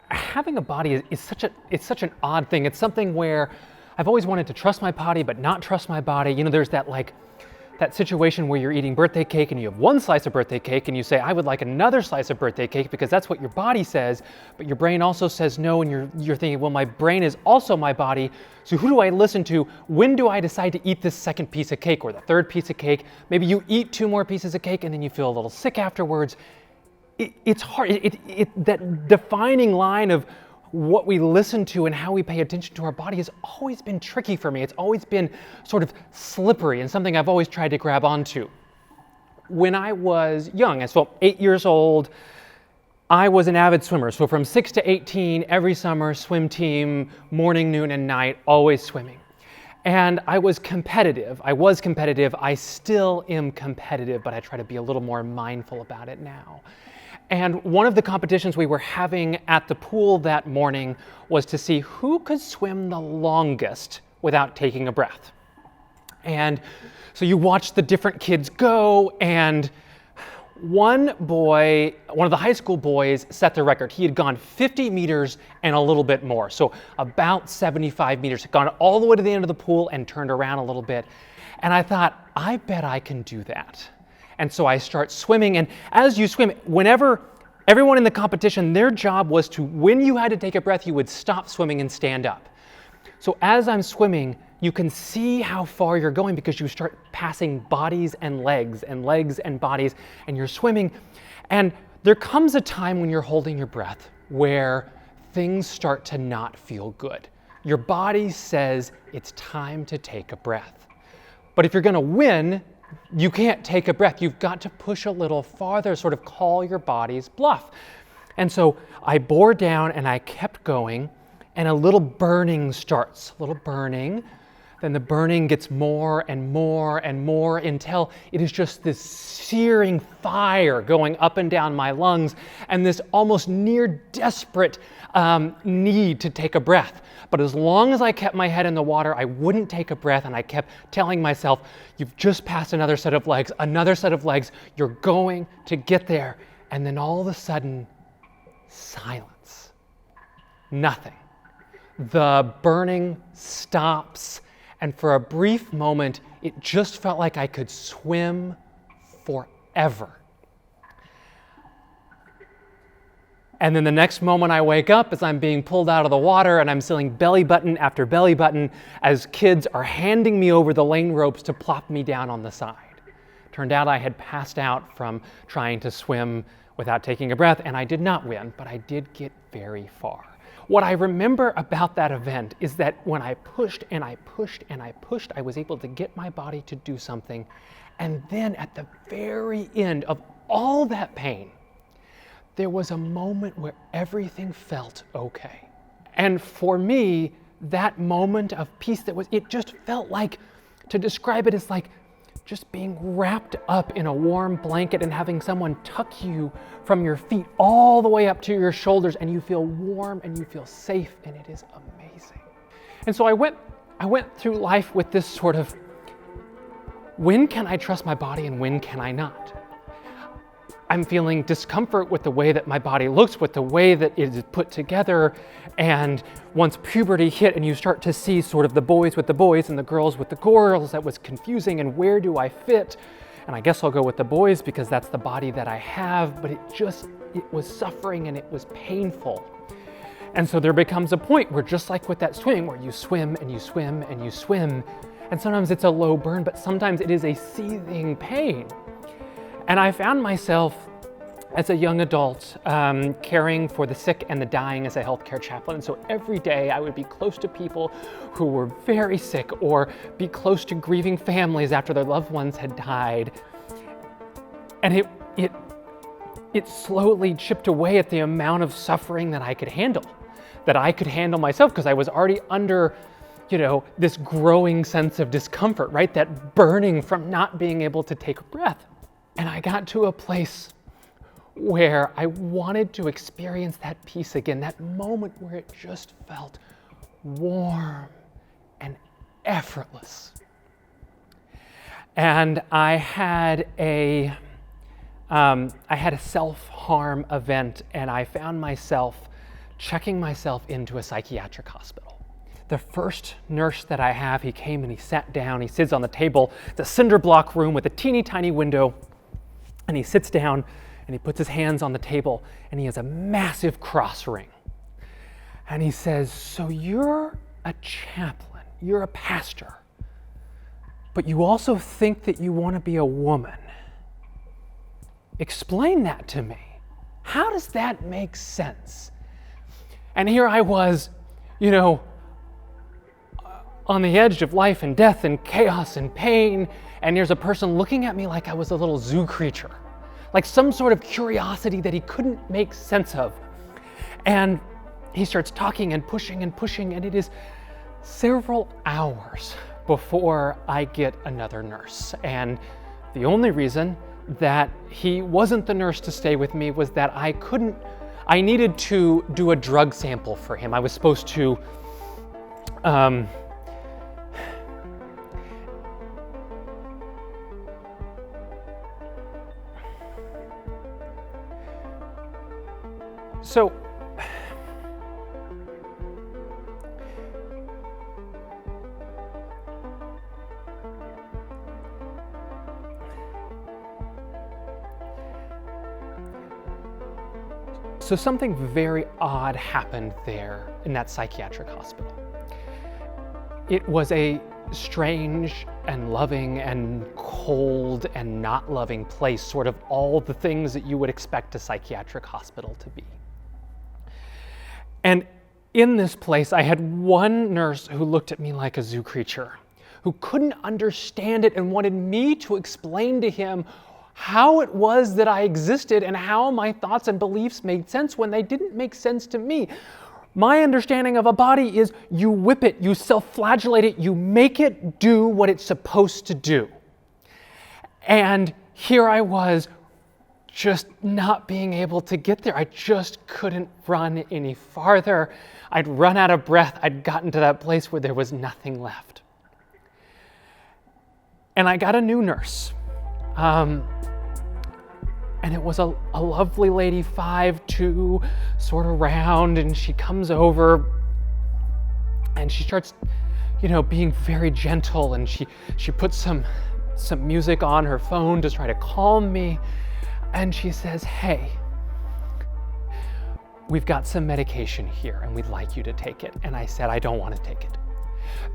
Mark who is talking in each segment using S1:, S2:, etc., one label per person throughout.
S1: Having a body is such an odd thing. It's something where I've always wanted to trust my body but not trust my body. You know, there's that situation where you're eating birthday cake and you have one slice of birthday cake and you say, I would like another slice of birthday cake because that's what your body says, but your brain also says no, and you're thinking, well, my brain is also my body, so who do I listen to? When do I decide to eat this second piece of cake or the third piece of cake? Maybe you eat 2 more pieces of cake and then you feel a little sick afterwards. It's hard. That defining line of what we listen to and how we pay attention to our body has always been tricky for me. It's always been sort of slippery and something I've always tried to grab onto. When I was young, so 8 years old, I was an avid swimmer. So from 6 to 18, every summer, swim team, morning, noon, and night, always swimming. And I was competitive. I still am competitive, but I try to be a little more mindful about it now. And one of the competitions we were having at the pool that morning was to see who could swim the longest without taking a breath. And so you watch the different kids go, and one of the high school boys set the record. He had gone 50 meters and a little bit more, so about 75 meters. Had gone all the way to the end of the pool and turned around a little bit. And I thought, I bet I can do that. And so I start swimming, and as you swim, whenever everyone in the competition, their job was to, when you had to take a breath, you would stop swimming and stand up. So as I'm swimming, you can see how far you're going because you start passing bodies and legs and bodies, and you're swimming. And there comes a time when you're holding your breath where things start to not feel good. Your body says it's time to take a breath. But if you're going to win, you can't take a breath. You've got to push a little farther, sort of call your body's bluff. And so I bore down and I kept going, and a little burning starts, Then the burning gets more and more and more until it is just this searing fire going up and down my lungs and this almost near desperate need to take a breath. But as long as I kept my head in the water, I wouldn't take a breath, and I kept telling myself, you've just passed another set of legs, you're going to get there. And then all of a sudden, silence. Nothing. The burning stops, and for a brief moment, it just felt like I could swim forever. And then the next moment I wake up as I'm being pulled out of the water and I'm feeling belly button after belly button as kids are handing me over the lane ropes to plop me down on the side. Turned out I had passed out from trying to swim without taking a breath, and I did not win, but I did get very far. What I remember about that event is that when I pushed and I pushed and I pushed, I was able to get my body to do something. And then at the very end of all that pain, there was a moment where everything felt okay. And for me, that moment of peace it just felt like, to describe it, as like just being wrapped up in a warm blanket and having someone tuck you from your feet all the way up to your shoulders, and you feel warm and you feel safe, and it is amazing. And so I went through life with this sort of, when can I trust my body and when can I not? I'm feeling discomfort with the way that my body looks, with the way that it is put together. And once puberty hit and you start to see sort of the boys with the boys and the girls with the girls, that was confusing. And where do I fit? And I guess I'll go with the boys because that's the body that I have. But it was suffering and it was painful. And so there becomes a point where, just like with that swimming, where you swim and you swim and you swim, and sometimes it's a low burn, but sometimes it is a seething pain. And I found myself as a young adult caring for the sick and the dying as a healthcare chaplain. And so every day I would be close to people who were very sick, or be close to grieving families after their loved ones had died. And it slowly chipped away at the amount of suffering that I could handle myself, because I was already under this growing sense of discomfort, right? That burning from not being able to take a breath. And I got to a place where I wanted to experience that peace again, that moment where it just felt warm and effortless. And I had a self-harm event, and I found myself checking myself into a psychiatric hospital. The first nurse that I have, he came and he sat down, he sits on the table. It's a cinder block room with a teeny tiny window, and he sits down and he puts his hands on the table, and he has a massive cross ring. And he says, "So you're a chaplain, you're a pastor, but you also think that you want to be a woman. Explain that to me. How does that make sense?" And here I was, on the edge of life and death and chaos and pain, and there's a person looking at me like I was a little zoo creature, like some sort of curiosity that he couldn't make sense of. And he starts talking and pushing, and it is several hours before I get another nurse. And the only reason that he wasn't the nurse to stay with me was that I needed to do a drug sample for him. I was supposed to So something very odd happened there in that psychiatric hospital. It was a strange and loving and cold and not loving place, sort of all the things that you would expect a psychiatric hospital to be. And in this place, I had one nurse who looked at me like a zoo creature, who couldn't understand it and wanted me to explain to him how it was that I existed and how my thoughts and beliefs made sense when they didn't make sense to me. My understanding of a body is you whip it, you self-flagellate it, you make it do what it's supposed to do. And here I was, just not being able to get there. I just couldn't run any farther. I'd run out of breath. I'd gotten to that place where there was nothing left. And I got a new nurse. And it was a lovely lady, 5'2", sort of round, and she comes over and she starts, being very gentle, and she puts some music on her phone to try to calm me, and she says, "Hey, we've got some medication here and we'd like you to take it." And I said, "I don't want to take it,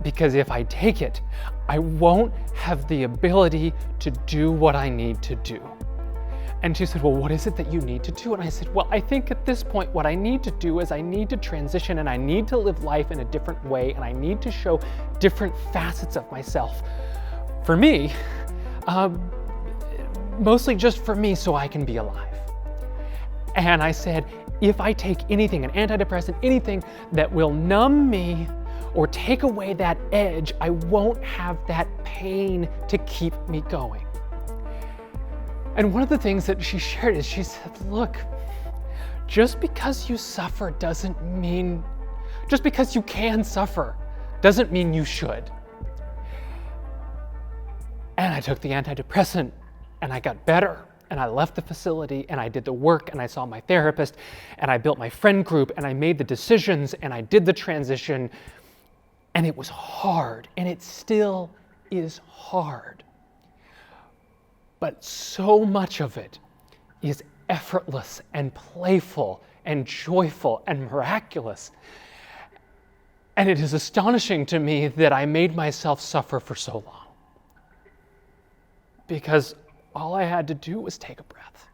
S1: because if I take it, I won't have the ability to do what I need to do." And she said, "Well, what is it that you need to do?" And I said, "Well, I think at this point, what I need to do is I need to transition, and I need to live life in a different way, and I need to show different facets of myself. For me, mostly just for me, so I can be alive." And I said, "If I take anything, an antidepressant, anything that will numb me or take away that edge, I won't have that pain to keep me going." And one of the things that she shared is she said, "Look, just because you suffer doesn't mean, just because you can suffer doesn't mean you should." And I took the antidepressant and I got better, and I left the facility and I did the work and I saw my therapist and I built my friend group and I made the decisions and I did the transition, and it was hard, and it still is hard. But so much of it is effortless and playful and joyful and miraculous. And it is astonishing to me that I made myself suffer for so long, because all I had to do was take a breath.